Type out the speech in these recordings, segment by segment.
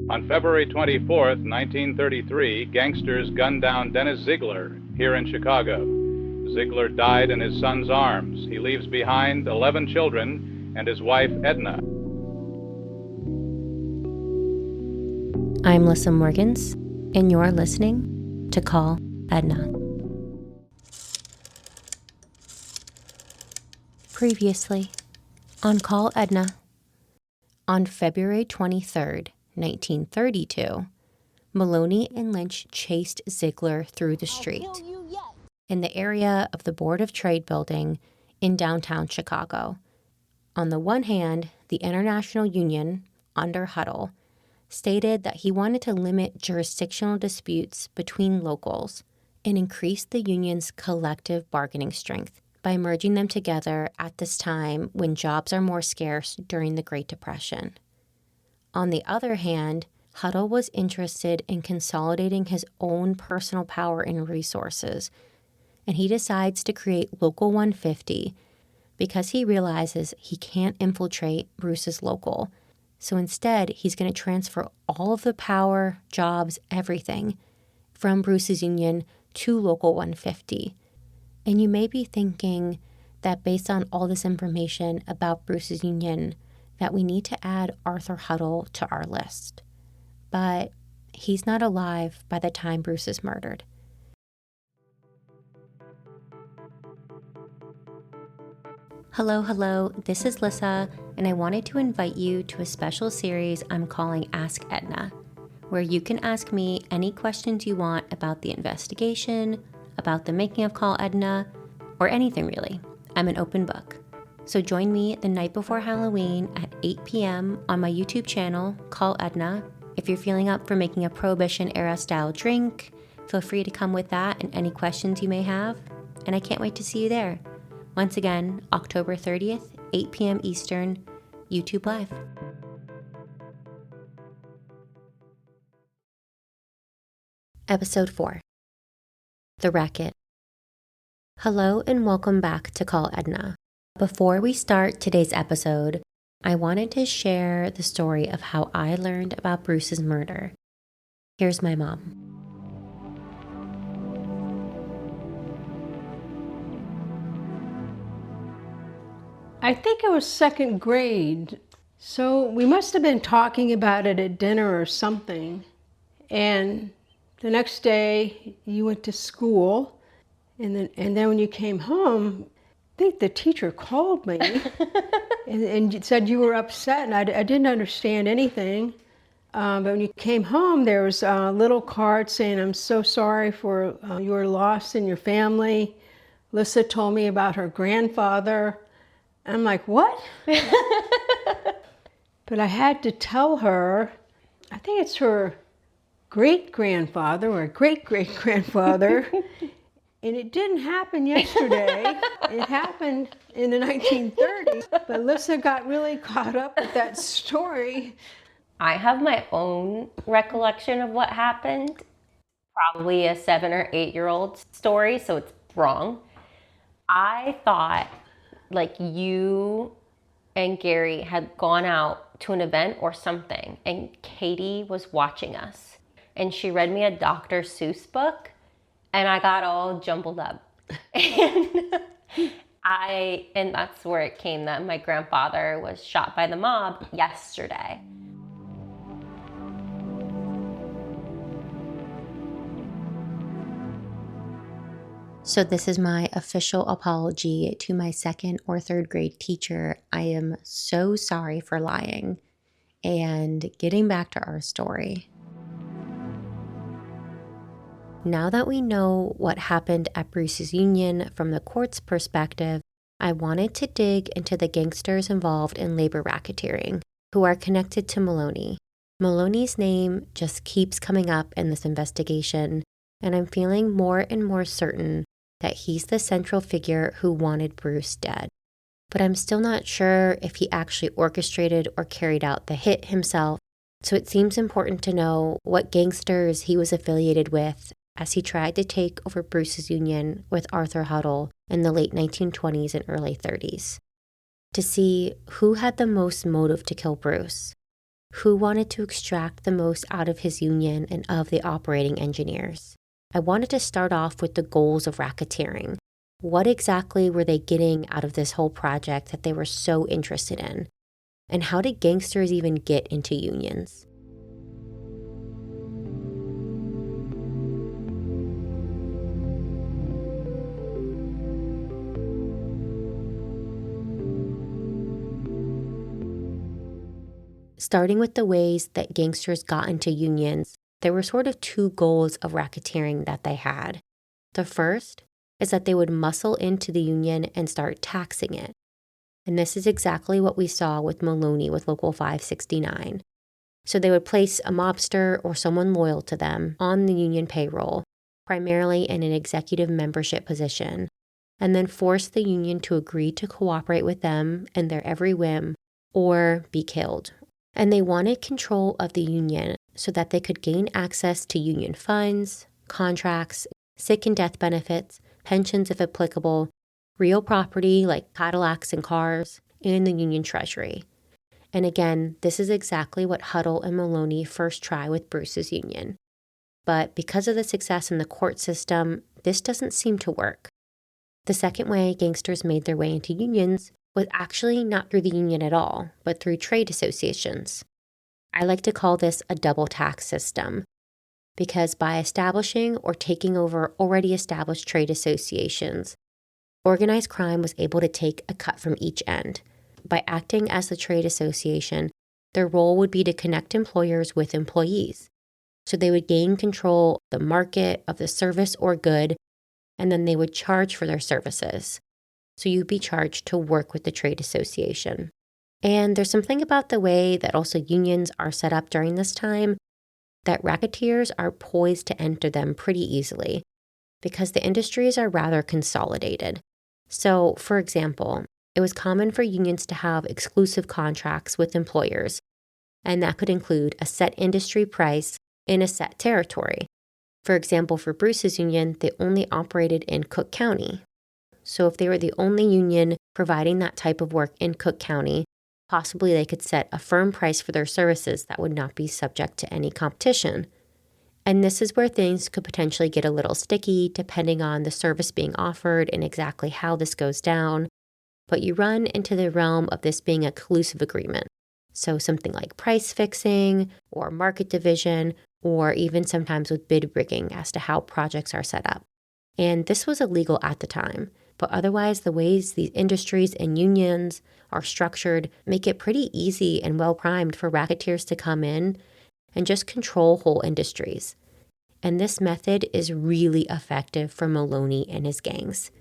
On February 24, 1933, gangsters gunned down Dennis Ziegler here in Chicago. Ziegler died in his son's arms. He leaves behind 11 children and his wife, Edna. I'm Lissa Morgans, and you're listening to Call Edna. Previously, on Call Edna, on February 23rd, 1932, Maloney and Lynch chased Ziegler through the street in the area of the Board of Trade building in downtown Chicago. On the one hand, the International Union, under Huddle, stated that he wanted to limit jurisdictional disputes between locals and increase the union's collective bargaining strength by merging them together at this time when jobs are more scarce during the Great Depression. On the other hand, Huddle was interested in consolidating his own personal power and resources, and he decides to create Local 150 because he realizes he can't infiltrate Bruce's local. So instead, he's going to transfer all of the power, jobs, everything from Bruce's union to Local 150. And you may be thinking that based on all this information about Bruce's union, that we need to add Arthur Huddle to our list. But he's not alive by the time Bruce is murdered. Hello, this is Lissa, and I wanted to invite you to a special series I'm calling Ask Edna, where you can ask me any questions you want about the investigation, about the making of Call Edna, or anything really. I'm an open book. So join me the night before Halloween at 8 p.m. on my YouTube channel, Call Edna. If you're feeling up for making a Prohibition era style drink, feel free to come with that and any questions you may have. And I can't wait to see you there. Once again, October 30th, 8 p.m. Eastern, YouTube Live. Episode 4. The Racket. Hello and welcome back to Call Edna. Before we start today's episode, I wanted to share the story of how I learned about Bruce's murder. Here's my mom. I think it was second grade. So we must have been talking about it at dinner or something. And the next day you went to school. And then when you came home, I think the teacher called me and said you were upset, and I didn't understand anything. But when you came home, there was a little card saying, "I'm so sorry for your loss in your family. Lissa told me about her grandfather." I'm like, what? But I had to tell her, I think it's her great-grandfather or great-great-grandfather. And it didn't happen yesterday. It happened in the 1930s. But Lissa got really caught up with that story. I have my own recollection of what happened. Probably a 7 or 8 year old story, so it's wrong. I thought like you and Gary had gone out to an event or something, and Katie was watching us. And she read me a Dr. Seuss book. And I got all jumbled up. And that's where it came that my grandfather was shot by the mob yesterday. So this is my official apology to my 2nd or 3rd grade teacher. I am so sorry for lying. And getting back to our story. Now that we know what happened at Bruce's union from the court's perspective, I wanted to dig into the gangsters involved in labor racketeering, who are connected to Maloney. Maloney's name just keeps coming up in this investigation, and I'm feeling more and more certain that he's the central figure who wanted Bruce dead. But I'm still not sure if he actually orchestrated or carried out the hit himself, so it seems important to know what gangsters he was affiliated with as he tried to take over Bruce's union with Arthur Huddle in the late 1920s and early 30s, to see who had the most motive to kill Bruce. who wanted to extract the most out of his union and of the operating engineers. I wanted to start off with the goals of racketeering. What exactly were they getting out of this whole project that they were so interested in? And how did gangsters even get into unions? Starting with the ways that gangsters got into unions, there were sort of two goals of racketeering that they had. The first is that they would muscle into the union and start taxing it. And this is exactly what we saw with Maloney with Local 569. So they would place a mobster or someone loyal to them on the union payroll, primarily in an executive membership position, and then force the union to agree to cooperate with them and their every whim or be killed. And they wanted control of the union so that they could gain access to union funds, contracts, sick and death benefits, pensions if applicable, real property like Cadillacs and cars, and the union treasury. And again, this is exactly what Huddle and Maloney first try with Bruce's union. But because of the success in the court system, this doesn't seem to work. The second way gangsters made their way into unions was actually not through the union at all, but through trade associations. I like to call this a double tax system, because by establishing or taking over already established trade associations, organized crime was able to take a cut from each end. By acting as the trade association, their role would be to connect employers with employees. So they would gain control of the market of the service or good, and then they would charge for their services. So you'd be charged to work with the trade association. And there's something about the way that also unions are set up during this time that racketeers are poised to enter them pretty easily because the industries are rather consolidated. So, for example, it was common for unions to have exclusive contracts with employers, and that could include a set industry price in a set territory. For example, for Bruce's union, they only operated in Cook County. So if they were the only union providing that type of work in Cook County, possibly they could set a firm price for their services that would not be subject to any competition. And this is where things could potentially get a little sticky depending on the service being offered and exactly how this goes down. But you run into the realm of this being a collusive agreement. So something like price fixing or market division, or even sometimes with bid rigging as to how projects are set up. And this was illegal at the time. But otherwise, the ways these industries and unions are structured make it pretty easy and well-primed for racketeers to come in and just control whole industries. And this method is really effective for Maloney and his gangs.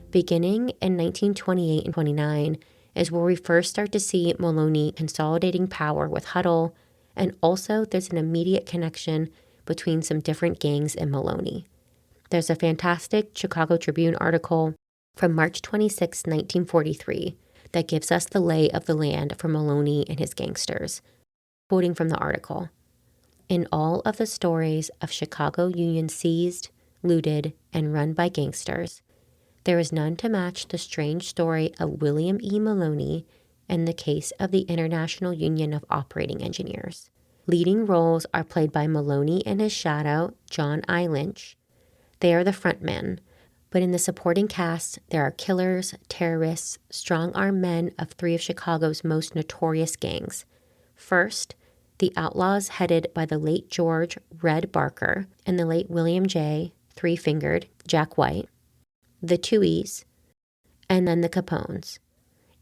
Beginning in 1928 and 29 is where we first start to see Maloney consolidating power with Huddle, and also there's an immediate connection between some different gangs and Maloney. There's a fantastic Chicago Tribune article from March 26, 1943, that gives us the lay of the land for Maloney and his gangsters. Quoting from the article, "In all of the stories of Chicago unions seized, looted, and run by gangsters, there is none to match the strange story of William E. Maloney and the case of the International Union of Operating Engineers. Leading roles are played by Maloney and his shadow, John I. Lynch. They are the front men, but in the supporting cast, there are killers, terrorists, strong-armed men of three of Chicago's most notorious gangs. First, the outlaws headed by the late George Red Barker and the late William J. Three-Fingered Jack White. The Tuohys, and then the Capones.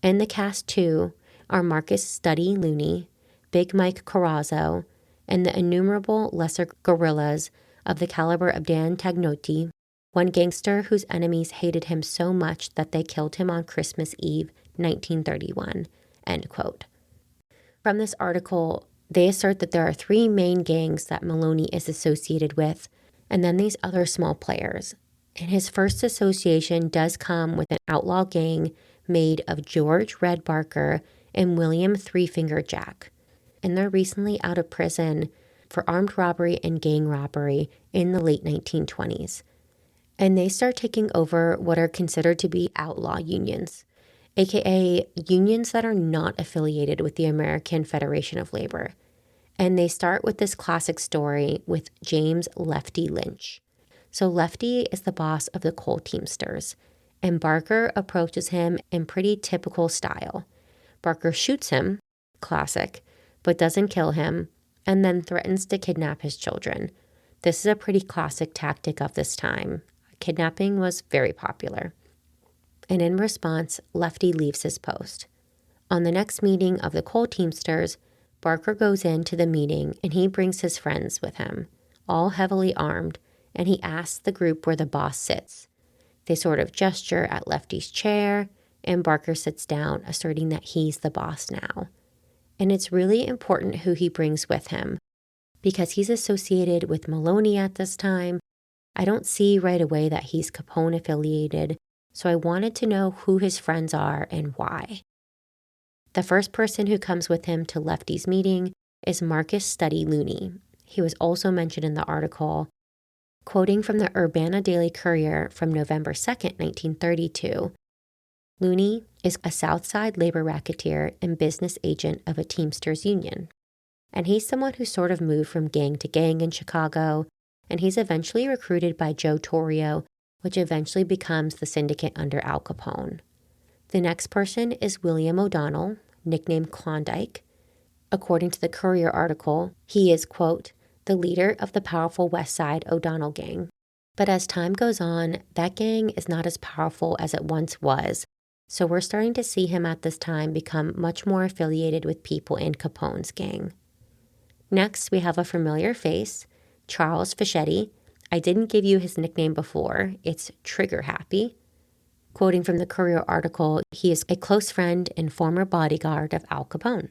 In the cast, too, are Marcus Studdy Looney, Big Mike Corazzo, and the innumerable lesser guerrillas of the caliber of Dan Tagnotti, one gangster whose enemies hated him so much that they killed him on Christmas Eve, 1931." End quote. From this article, they assert that there are three main gangs that Maloney is associated with, and then these other small players. And his first association does come with an outlaw gang made of George Red Barker and William Three-Fingered Jack. And they're recently out of prison for armed robbery and gang robbery in the late 1920s. And they start taking over what are considered to be outlaw unions, aka unions that are not affiliated with the American Federation of Labor. And they start with this classic story with James Lefty Lynch. So Lefty is the boss of the coal teamsters, and Barker approaches him in pretty typical style. Barker shoots him, classic, but doesn't kill him, and then threatens to kidnap his children. This is a pretty classic tactic of this time. Kidnapping was very popular. And in response, Lefty leaves his post. On the next meeting of the coal teamsters, Barker goes into the meeting and he brings his friends with him, all heavily armed, and he asks the group where the boss sits. They sort of gesture at Lefty's chair, and Barker sits down, asserting that he's the boss now. And it's really important who he brings with him, because he's associated with Maloney at this time. I don't see right away that he's Capone affiliated, so I wanted to know who his friends are and why. The first person who comes with him to Lefty's meeting is Marcus Studdy Looney. He was also mentioned in the article. Quoting from the Urbana Daily Courier from November 2nd, 1932, Looney is a Southside labor racketeer and business agent of a Teamsters union. And he's someone who sort of moved from gang to gang in Chicago, and he's eventually recruited by Joe Torrio, which eventually becomes the syndicate under Al Capone. The next person is William O'Donnell, nicknamed Klondike. According to the Courier article, he is, quote, the leader of the powerful West Side O'Donnell gang. But as time goes on, that gang is not as powerful as it once was, so we're starting to see him at this time become much more affiliated with people in Capone's gang. Next, we have a familiar face, Charles Fischetti. I didn't give you his nickname before. It's Trigger Happy. Quoting from the Courier article, he is a close friend and former bodyguard of Al Capone.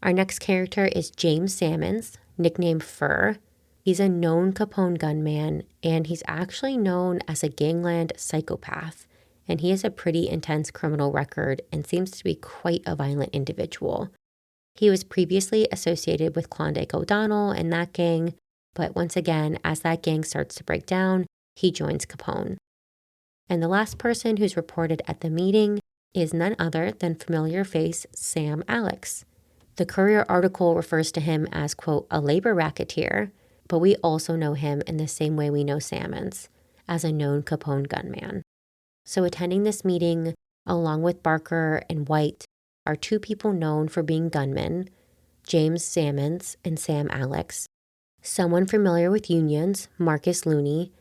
Our next character is James Sammons, nicknamed Fur. He's a known Capone gunman, and he's actually known as a gangland psychopath, and he has a pretty intense criminal record and seems to be quite a violent individual. He was previously associated with Klondike O'Donnell and that gang, but once again, as that gang starts to break down, he joins Capone. And the last person who's reported at the meeting is none other than familiar face Sam Alex. The Courier article refers to him as, quote, a labor racketeer, but we also know him in the same way we know Sammons, as a known Capone gunman. So attending this meeting, along with Barker and White, are two people known for being gunmen, James Sammons and Sam Alex, someone familiar with unions, Marcus Looney,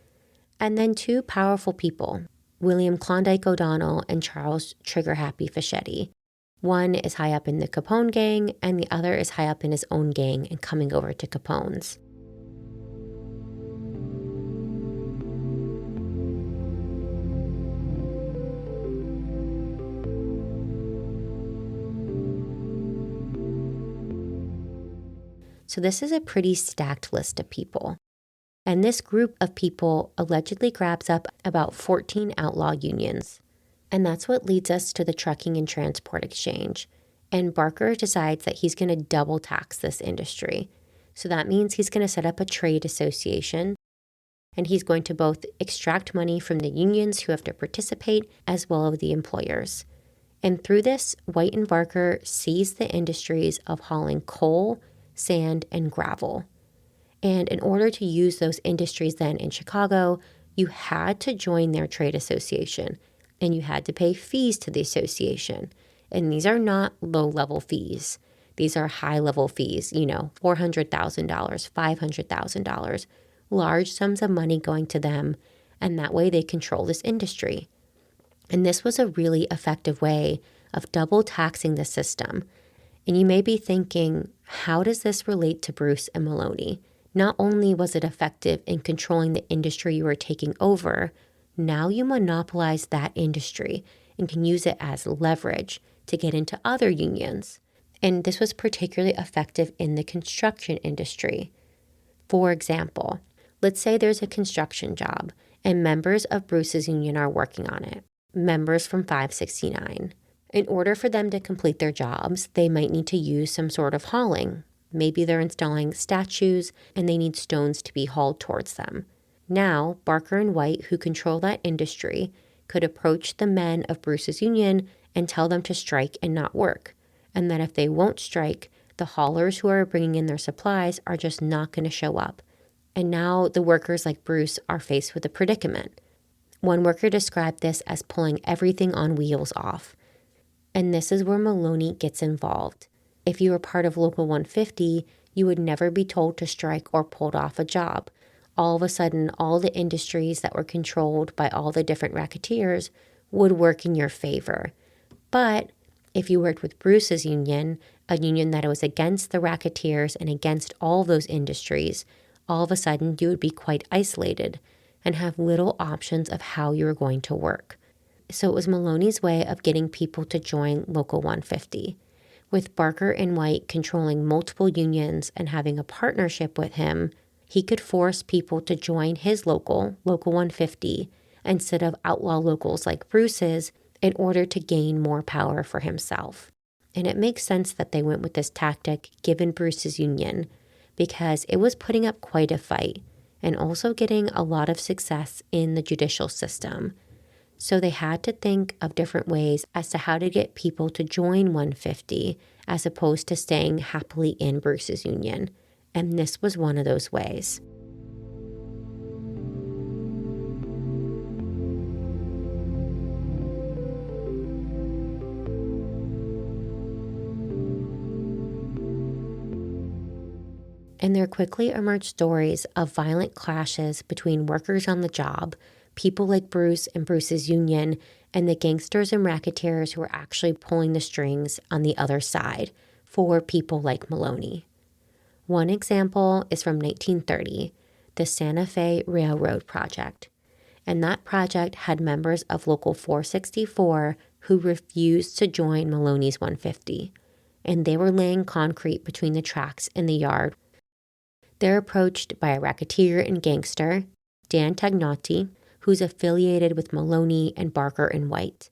and then two powerful people, William Klondike O'Donnell and Charles Trigger Happy Fischetti. One is high up in the Capone gang, and the other is high up in his own gang and coming over to Capone's. So this is a pretty stacked list of people. And this group of people allegedly grabs up about 14 outlaw unions. And that's what leads us to the trucking and transport exchange. And Barker decides that he's going to double tax this industry. So that means he's going to set up a trade association, and he's going to both extract money from the unions who have to participate as well as the employers. And through this, White and Barker seize the industries of hauling coal, sand, and gravel. And in order to use those industries then in Chicago, you had to join their trade association, and you had to pay fees to the association. And these are not low-level fees. These are high-level fees, $400,000, $500,000, large sums of money going to them, and that way they control this industry. And this was a really effective way of double taxing the system. And you may be thinking, how does this relate to Bruce and Maloney? Not only was it effective in controlling the industry you were taking over, now you monopolize that industry and can use it as leverage to get into other unions. And this was particularly effective in the construction industry. For example, let's say there's a construction job and members of Bruce's union are working on it, members from 569. In order for them to complete their jobs, they might need to use some sort of hauling. Maybe they're installing statues and they need stones to be hauled towards them. Now, Barker and White, who control that industry, could approach the men of Bruce's union and tell them to strike and not work. And that if they won't strike, the haulers who are bringing in their supplies are just not going to show up. And now the workers like Bruce are faced with a predicament. One worker described this as pulling everything on wheels off. And this is where Maloney gets involved. If you were part of Local 150, you would never be told to strike or pulled off a job. All of a sudden, all the industries that were controlled by all the different racketeers would work in your favor. But if you worked with Bruce's union, a union that was against the racketeers and against all those industries, all of a sudden you would be quite isolated and have little options of how you were going to work. So it was Maloney's way of getting people to join Local 150. With Barker and White controlling multiple unions and having a partnership with him, he could force people to join his Local 150, instead of outlaw locals like Bruce's, in order to gain more power for himself. And it makes sense that they went with this tactic given Bruce's union, because it was putting up quite a fight and also getting a lot of success in the judicial system. So they had to think of different ways as to how to get people to join 150 as opposed to staying happily in Bruce's union. And this was one of those ways. And there quickly emerged stories of violent clashes between workers on the job, people like Bruce and Bruce's union, and the gangsters and racketeers who were actually pulling the strings on the other side for people like Maloney. One example is from 1930, the Santa Fe Railroad Project. And that project had members of Local 464 who refused to join Maloney's 150. And they were laying concrete between the tracks in the yard. They're approached by a racketeer and gangster, Dan Tagnotti, who's affiliated with Maloney and Barker and White.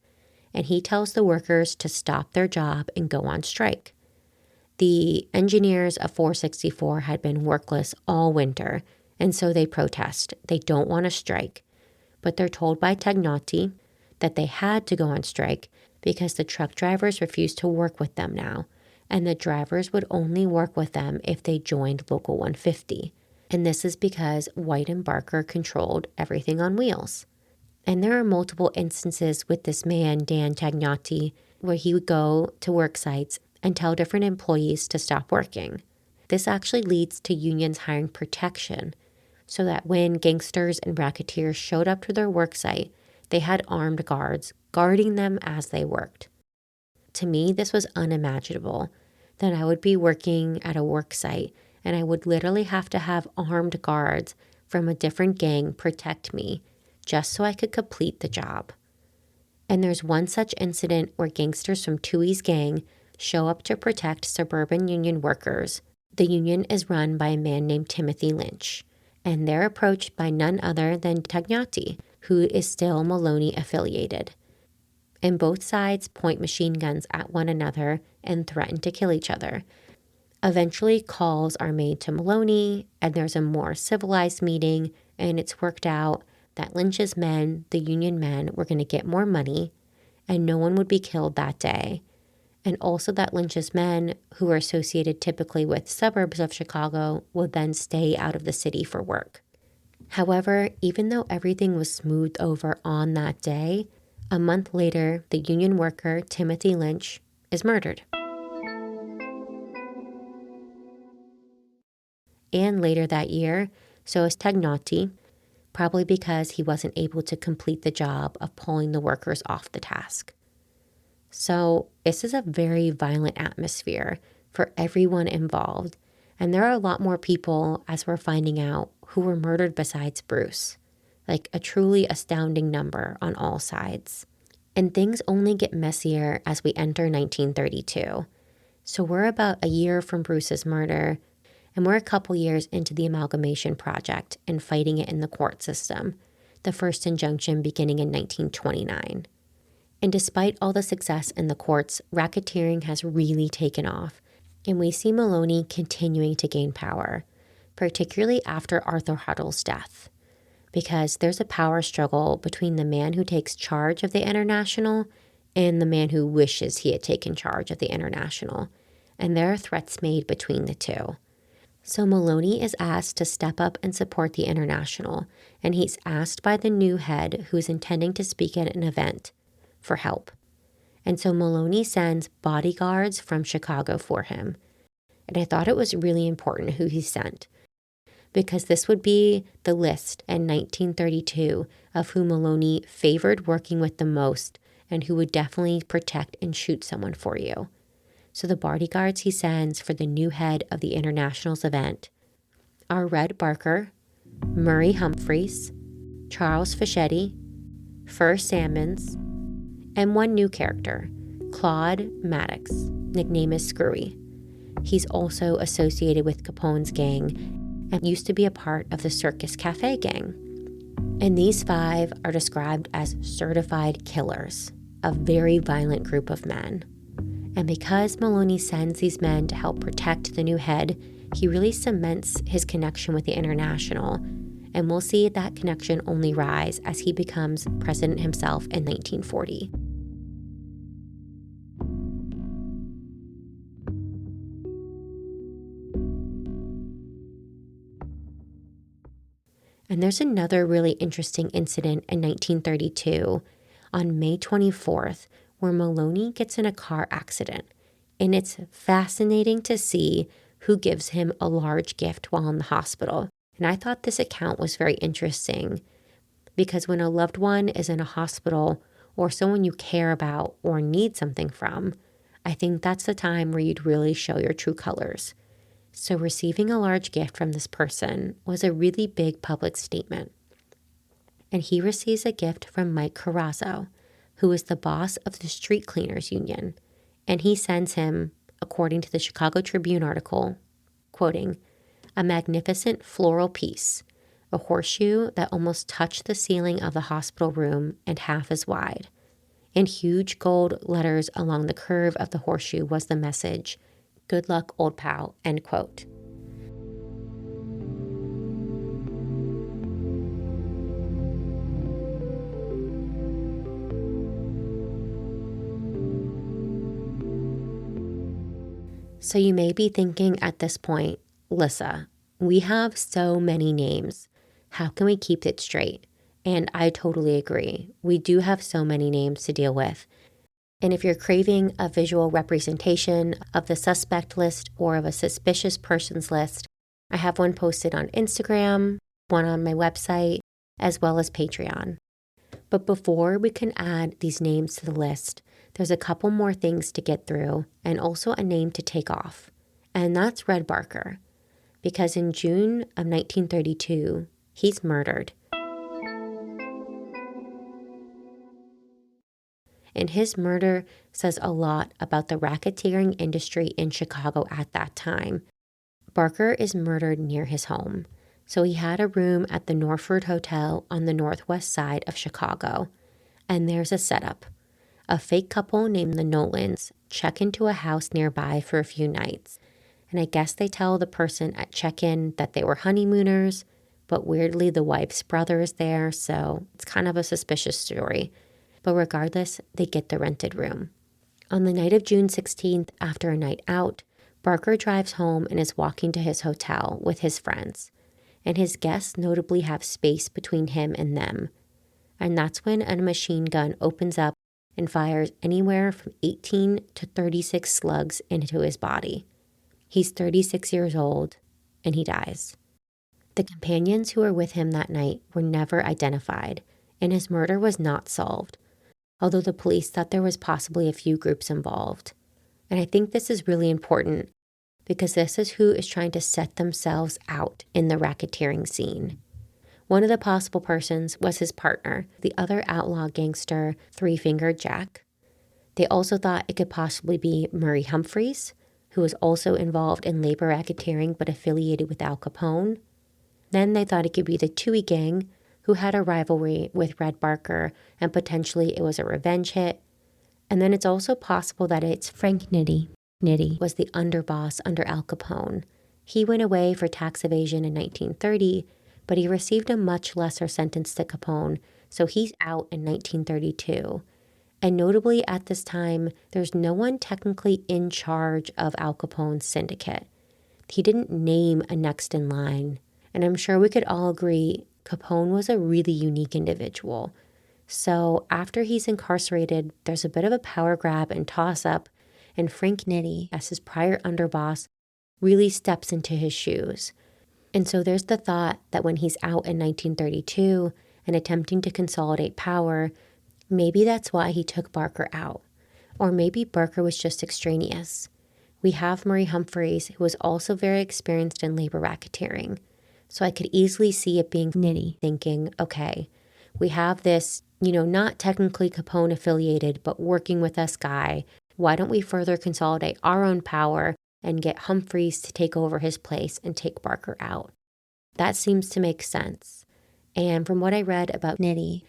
And he tells the workers to stop their job and go on strike. The engineers of 464 had been workless all winter, and so they protest. They don't want to strike. But they're told by Tagnotti that they had to go on strike because the truck drivers refused to work with them now, and the drivers would only work with them if they joined Local 150. And this is because White and Barker controlled everything on wheels. And there are multiple instances with this man, Dan Tagnotti, where he would go to work sites and tell different employees to stop working. This actually leads to unions hiring protection, so that when gangsters and racketeers showed up to their work site, they had armed guards guarding them as they worked. To me, this was unimaginable, that I would be working at a work site and I would literally have to have armed guards from a different gang protect me just so I could complete the job. And there's one such incident where gangsters from Tui's gang show up to protect suburban union workers. The union is run by a man named Timothy Lynch, and they're approached by none other than Tagnotti, who is still Maloney affiliated. And both sides point machine guns at one another and threaten to kill each other. Eventually, calls are made to Maloney, and there's a more civilized meeting, and it's worked out that Lynch's men, the union men, were going to get more money, and no one would be killed that day. And also that Lynch's men, who are associated typically with suburbs of Chicago, would then stay out of the city for work. However, even though everything was smoothed over on that day, a month later, the union worker, Timothy Lynch, is murdered. And later that year, so is Tagnotti, probably because he wasn't able to complete the job of pulling the workers off the task. So this is a very violent atmosphere for everyone involved, and there are a lot more people, as we're finding out, who were murdered besides Bruce. Like a truly astounding number on all sides. And things only get messier as we enter 1932. So we're about a year from Bruce's murder, and we're a couple years into the amalgamation project and fighting it in the court system, the first injunction beginning in 1929. And despite all the success in the courts, racketeering has really taken off. And we see Maloney continuing to gain power, particularly after Arthur Huddle's death, because there's a power struggle between the man who takes charge of the International and the man who wishes he had taken charge of the International, and there are threats made between the two. So Maloney is asked to step up and support the International, and he's asked by the new head, who's intending to speak at an event, for help. And so Maloney sends bodyguards from Chicago for him. And I thought it was really important who he sent, because this would be the list in 1932 of who Maloney favored working with the most and who would definitely protect and shoot someone for you. So the bodyguards he sends for the new head of the International's event are Red Barker, Murray Humphreys, Charles Fischetti, Fur Sammons, and one new character, Claude Maddox, nickname is Screwy. He's also associated with Capone's gang and used to be a part of the Circus Cafe gang. And these 5 are described as certified killers, a very violent group of men. And because Maloney sends these men to help protect the new head, he really cements his connection with the International, and we'll see that connection only rise as he becomes president himself in 1940. And there's another really interesting incident in 1932 on May 24th where Maloney gets in a car accident. And it's fascinating to see who gives him a large gift while in the hospital. And I thought this account was very interesting because when a loved one is in a hospital or someone you care about or need something from, I think that's the time where you'd really show your true colors. So receiving a large gift from this person was a really big public statement. And he receives a gift from Mike Carrazzo, who is the boss of the Street Cleaners Union. And he sends him, according to the Chicago Tribune article, quoting, "a magnificent floral piece, a horseshoe that almost touched the ceiling of the hospital room and half as wide. In huge gold letters along the curve of the horseshoe was the message, 'Good luck, old pal,'" end quote. So you may be thinking at this point, Lissa, we have so many names. How can we keep it straight? And I totally agree. We do have so many names to deal with. And if you're craving a visual representation of the suspect list or of a suspicious persons list, I have one posted on Instagram, one on my website, as well as Patreon. But before we can add these names to the list, there's a couple more things to get through and also a name to take off. And that's Red Barker, because in June of 1932, he's murdered. And his murder says a lot about the racketeering industry in Chicago at that time. Barker is murdered near his home. So he had a room at the Norford Hotel on the northwest side of Chicago. And there's a setup. A fake couple named the Nolans check into a house nearby for a few nights. And I guess they tell the person at check-in that they were honeymooners, but weirdly the wife's brother is there, so it's kind of a suspicious story. But regardless, they get the rented room. On the night of June 16th, after a night out, Barker drives home and is walking to his hotel with his friends. And his guests notably have space between him and them. And that's when a machine gun opens up and fires anywhere from 18 to 36 slugs into his body. He's 36 years old, and he dies. The companions who were with him that night were never identified, and his murder was not solved, although the police thought there was possibly a few groups involved. And I think this is really important because this is who is trying to set themselves out in the racketeering scene. One of the possible persons was his partner, the other outlaw gangster, Three-Fingered Jack. They also thought it could possibly be Murray Humphreys, who was also involved in labor racketeering but affiliated with Al Capone. Then they thought it could be the Toohey Gang, who had a rivalry with Red Barker, and potentially it was a revenge hit. And then it's also possible that it's Frank Nitti, Nitti was the underboss under Al Capone. He went away for tax evasion in 1930, but he received a much lesser sentence than Capone, so he's out in 1932. And notably at this time, there's no one technically in charge of Al Capone's syndicate. He didn't name a next in line. And I'm sure we could all agree Capone was a really unique individual. So after he's incarcerated, there's a bit of a power grab and toss-up, and Frank Nitti, as his prior underboss, really steps into his shoes. And so there's the thought that when he's out in 1932 and attempting to consolidate power, maybe that's why he took Barker out. Or maybe Barker was just extraneous. We have Murray Humphreys, who was also very experienced in labor racketeering. So I could easily see it being Nitti thinking, okay, we have this, not technically Capone affiliated, but working with us guy. Why don't we further consolidate our own power and get Humphreys to take over his place and take Barker out? That seems to make sense. And from what I read about Nitti,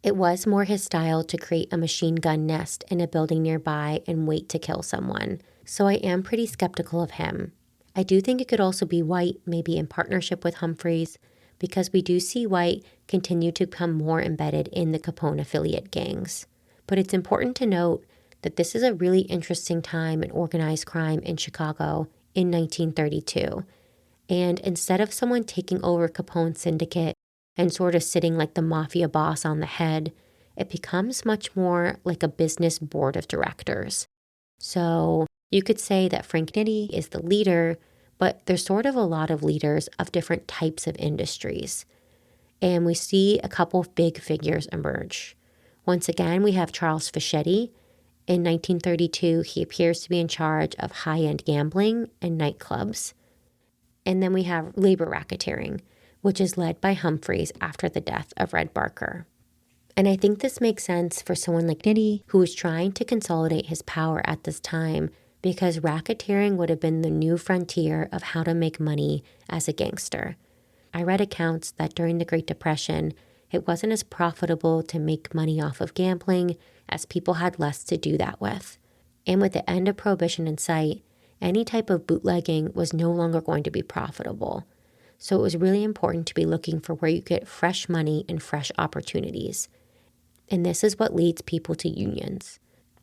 it was more his style to create a machine gun nest in a building nearby and wait to kill someone. So I am pretty skeptical of him. I do think it could also be White, maybe in partnership with Humphreys, because we do see White continue to become more embedded in the Capone affiliate gangs. But it's important to note that this is a really interesting time in organized crime in Chicago in 1932. And instead of someone taking over Capone's syndicate and sort of sitting like the mafia boss on the head, it becomes much more like a business board of directors. So you could say that Frank Nitti is the leader, but there's sort of a lot of leaders of different types of industries. And we see a couple of big figures emerge. Once again, we have Charles Fischetti. In 1932, he appears to be in charge of high-end gambling and nightclubs. And then we have labor racketeering, which is led by Humphreys after the death of Red Barker. And I think this makes sense for someone like Nitti, who was trying to consolidate his power at this time, because racketeering would have been the new frontier of how to make money as a gangster. I read accounts that during the Great Depression, it wasn't as profitable to make money off of gambling as people had less to do that with. And with the end of Prohibition in sight, any type of bootlegging was no longer going to be profitable. So it was really important to be looking for where you get fresh money and fresh opportunities. And this is what leads people to unions.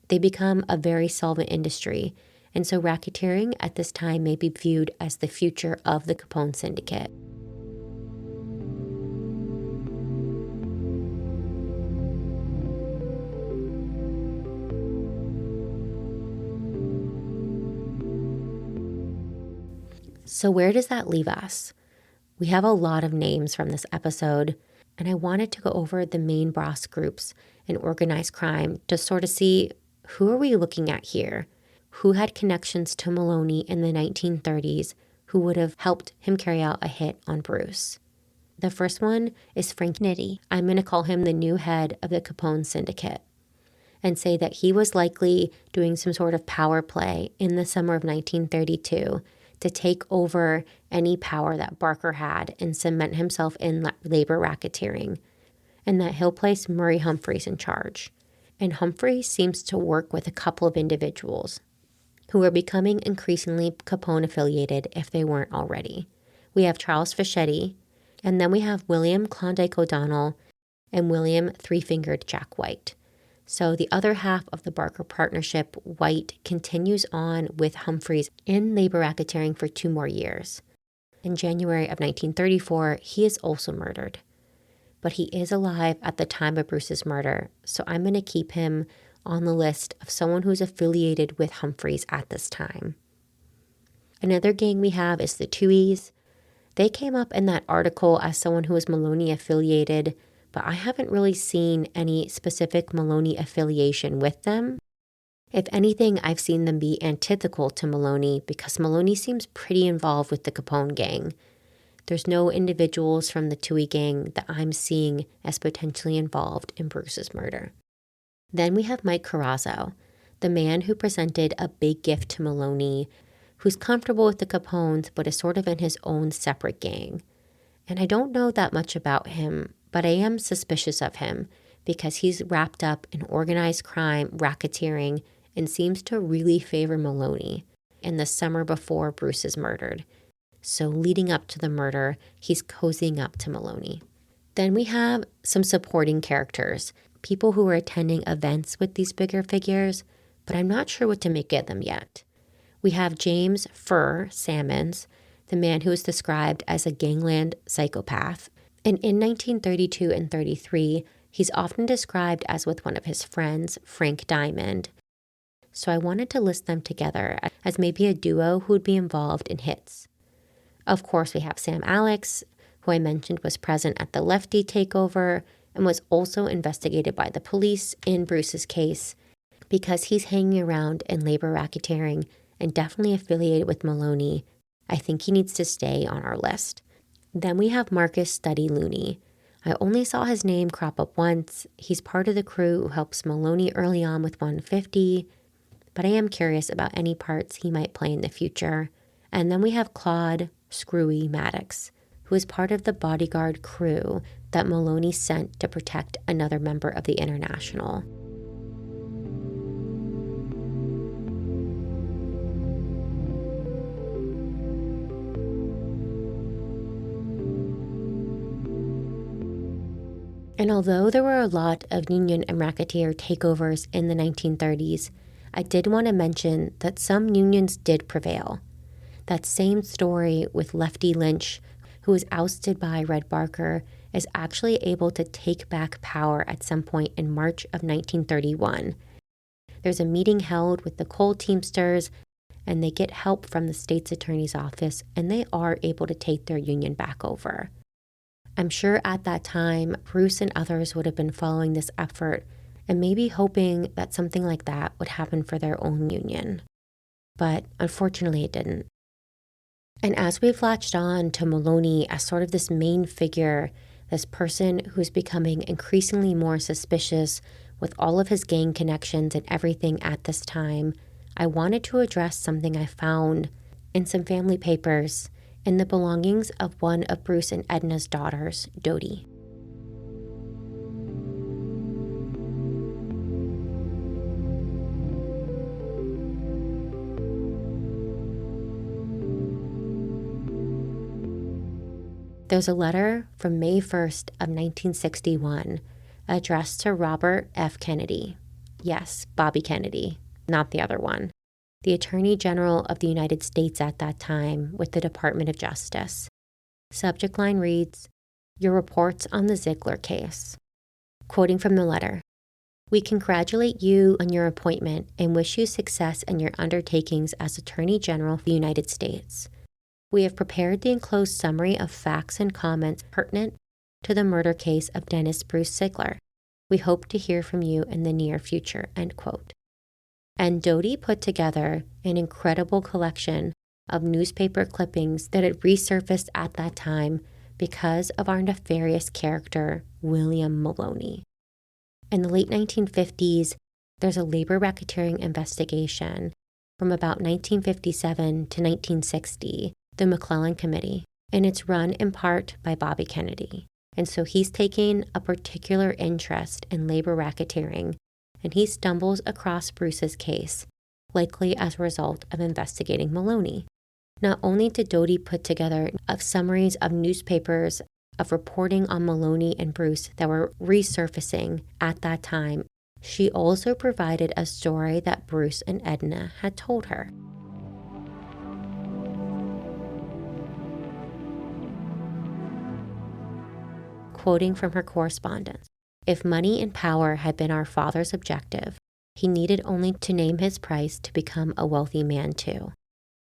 They become a very solvent industry, and so racketeering at this time may be viewed as the future of the Capone syndicate. So where does that leave us? We have a lot of names from this episode, and I wanted to go over the main boss groups in organized crime to sort of see who are we looking at here? Who had connections to Maloney in the 1930s who would have helped him carry out a hit on Bruce? The first one is Frank Nitti. I'm going to call him the new head of the Capone syndicate and say that he was likely doing some sort of power play in the summer of 1932 to take over any power that Barker had and cement himself in labor racketeering, and that he'll place Murray Humphreys in charge. And Humphreys seems to work with a couple of individuals who are becoming increasingly Capone affiliated if they weren't already. We have Charles Fischetti, and then we have William Klondike O'Donnell and William Three-Fingered Jack White. So the other half of the Barker partnership, White, continues on with Humphreys in labor racketeering for 2 more years. In January of 1934, he is also murdered. But he is alive at the time of Bruce's murder, so I'm going to keep him on the list of someone who's affiliated with Humphreys at this time. Another gang we have is the Tuohys. They came up in that article as someone who was Maloney affiliated, but I haven't really seen any specific Maloney affiliation with them. If anything, I've seen them be antithetical to Maloney because Maloney seems pretty involved with the Capone gang. There's no individuals from the Tuohy gang that I'm seeing as potentially involved in Bruce's murder. Then we have Mike Carrazzo, the man who presented a big gift to Maloney, who's comfortable with the Capones but is sort of in his own separate gang. And I don't know that much about him, but I am suspicious of him because he's wrapped up in organized crime, racketeering, and seems to really favor Maloney. in the summer before Bruce is murdered. So leading up to the murder, he's cozying up to Maloney. Then we have some supporting characters, people who are attending events with these bigger figures, but I'm not sure what to make of them yet. We have James Furr Sammons, the man who is described as a gangland psychopath. And in 1932 and 33, he's often described as with one of his friends, Frank Diamond. So I wanted to list them together as maybe a duo who would be involved in hits. Of course, we have Sam Alex, who I mentioned was present at the Lefty takeover and was also investigated by the police in Bruce's case because he's hanging around in labor racketeering and definitely affiliated with Maloney. I think he needs to stay on our list. Then we have Marcus Studdy Looney. I only saw his name crop up once. He's part of the crew who helps Maloney early on with 150, but I am curious about any parts he might play in the future. And then we have Claude Screwy Maddox, who is part of the bodyguard crew that Maloney sent to protect another member of the International. And although there were a lot of union and racketeer takeovers in the 1930s, I did want to mention that some unions did prevail. That same story with Lefty Lynch, who was ousted by Red Barker, is actually able to take back power at some point in March of 1931. There's a meeting held with the coal teamsters, and they get help from the state's attorney's office, and they are able to take their union back over. I'm sure at that time, Bruce and others would have been following this effort and maybe hoping that something like that would happen for their own union. But unfortunately, it didn't. And as we've latched on to Maloney as sort of this main figure, this person who's becoming increasingly more suspicious with all of his gang connections and everything at this time, I wanted to address something I found in some family papers in the belongings of one of Bruce and Edna's daughters, Dodie. There's a letter from May 1st of 1961 addressed to Robert F. Kennedy. Yes, Bobby Kennedy, not the other one. The Attorney General of the United States at that time with the Department of Justice. Subject line reads, "Your reports on the Ziegler case." Quoting from the letter, "We congratulate you on your appointment and wish you success in your undertakings as Attorney General of the United States. We have prepared the enclosed summary of facts and comments pertinent to the murder case of Dennis Bruce Ziegler. We hope to hear from you in the near future," end quote. And Dodie put together an incredible collection of newspaper clippings that had resurfaced at that time because of our nefarious character, William Maloney. In the late 1950s, there's a labor racketeering investigation from about 1957 to 1960, the McClellan Committee, and it's run in part by Bobby Kennedy. And so he's taking a particular interest in labor racketeering, and he stumbles across Bruce's case, likely as a result of investigating Maloney. Not only did Dodie put together summaries of newspapers of reporting on Maloney and Bruce that were resurfacing at that time, she also provided a story that Bruce and Edna had told her. Quoting from her correspondence, "If money and power had been our father's objective, he needed only to name his price to become a wealthy man too.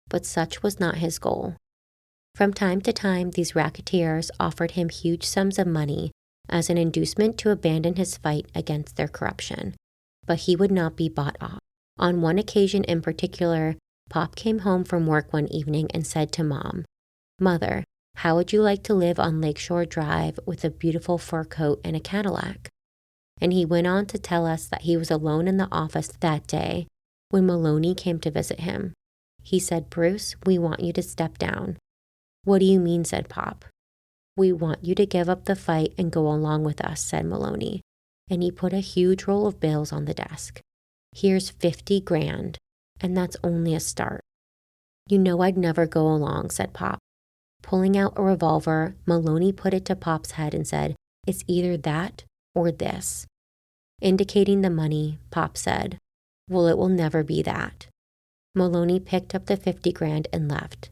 But such was not his goal. From time to time, these racketeers offered him huge sums of money as an inducement to abandon his fight against their corruption, but he would not be bought off. On one occasion in particular, Pop came home from work one evening and said to Mom, 'Mother, how would you like to live on Lakeshore Drive with a beautiful fur coat and a Cadillac?' And he went on to tell us that he was alone in the office that day when Maloney came to visit him. He said, 'Bruce, we want you to step down.' 'What do you mean?' said Pop. 'We want you to give up the fight and go along with us,' said Maloney. And he put a huge roll of bills on the desk. 'Here's 50 grand, and that's only a start. "You know I'd never go along," said Pop. Pulling out a revolver, Maloney put it to Pop's head and said, "It's either that or this." Indicating the money, Pop said, "Well, it will never be that." Maloney picked up the 50 grand and left.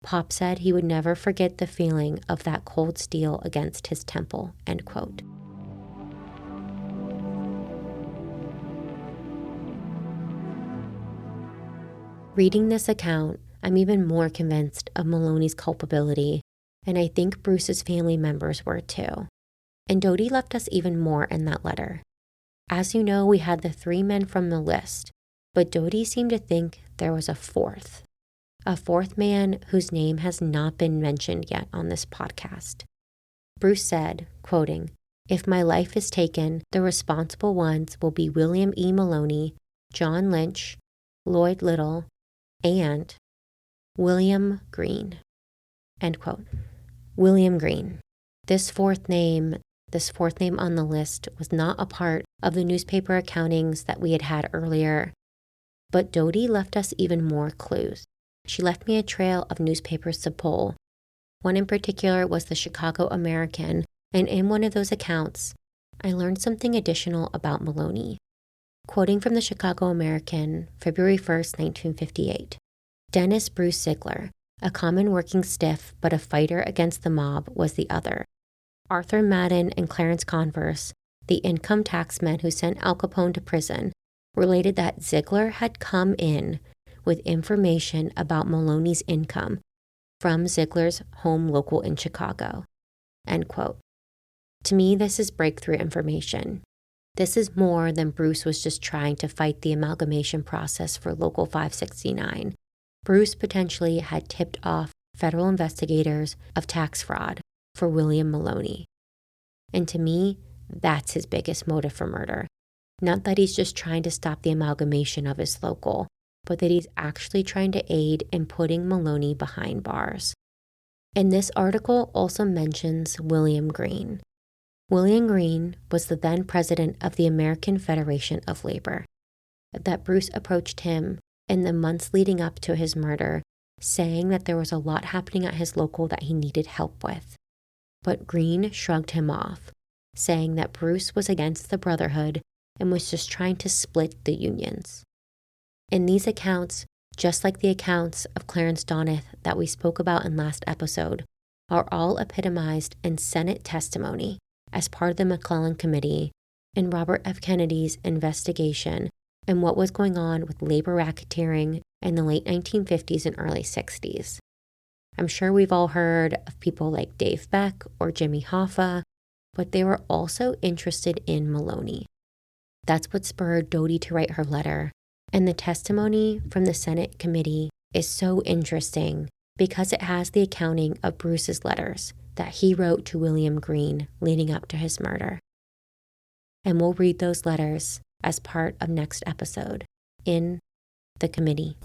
Pop said he would never forget the feeling of that cold steel against his temple, end quote. Reading this account, I'm even more convinced of Maloney's culpability, and I think Bruce's family members were too. And Dodie left us even more in that letter. As you know, we had the 3 men from the list, but Dodie seemed to think there was a fourth man whose name has not been mentioned yet on this podcast. Bruce said, quoting, "If my life is taken, the responsible ones will be William E. Maloney, John Lynch, Lloyd Little, and William Green," end quote. William Green. This fourth name on the list was not a part of the newspaper accountings that we had earlier, but Dodie left us even more clues. She left me a trail of newspapers to pull. One in particular was the Chicago American, and in one of those accounts, I learned something additional about Maloney. Quoting from the Chicago American, February 1st, 1958, "Dennis Bruce Ziegler, a common working stiff but a fighter against the mob, was the other. Arthur Madden and Clarence Converse, the income tax men who sent Al Capone to prison, related that Ziegler had come in with information about Maloney's income from Ziegler's home local in Chicago," end quote. To me, this is breakthrough information. This is more than Bruce was just trying to fight the amalgamation process for Local 569. Bruce potentially had tipped off federal investigators of tax fraud for William Maloney. And to me, that's his biggest motive for murder. Not that he's just trying to stop the amalgamation of his local, but that he's actually trying to aid in putting Maloney behind bars. And this article also mentions William Green. William Green was the then president of the American Federation of Labor. That Bruce approached him in the months leading up to his murder, saying that there was a lot happening at his local that he needed help with. But Green shrugged him off, saying that Bruce was against the Brotherhood and was just trying to split the unions. In these accounts, just like the accounts of Clarence Doneth that we spoke about in last episode, are all epitomized in Senate testimony as part of the McClellan Committee and Robert F. Kennedy's investigation and what was going on with labor racketeering in the late 1950s and early 60s. I'm sure we've all heard of people like Dave Beck or Jimmy Hoffa, but they were also interested in Maloney. That's what spurred Dodie to write her letter, and the testimony from the Senate committee is so interesting because it has the accounting of Bruce's letters that he wrote to William Green leading up to his murder. And we'll read those letters as part of next episode in the committee.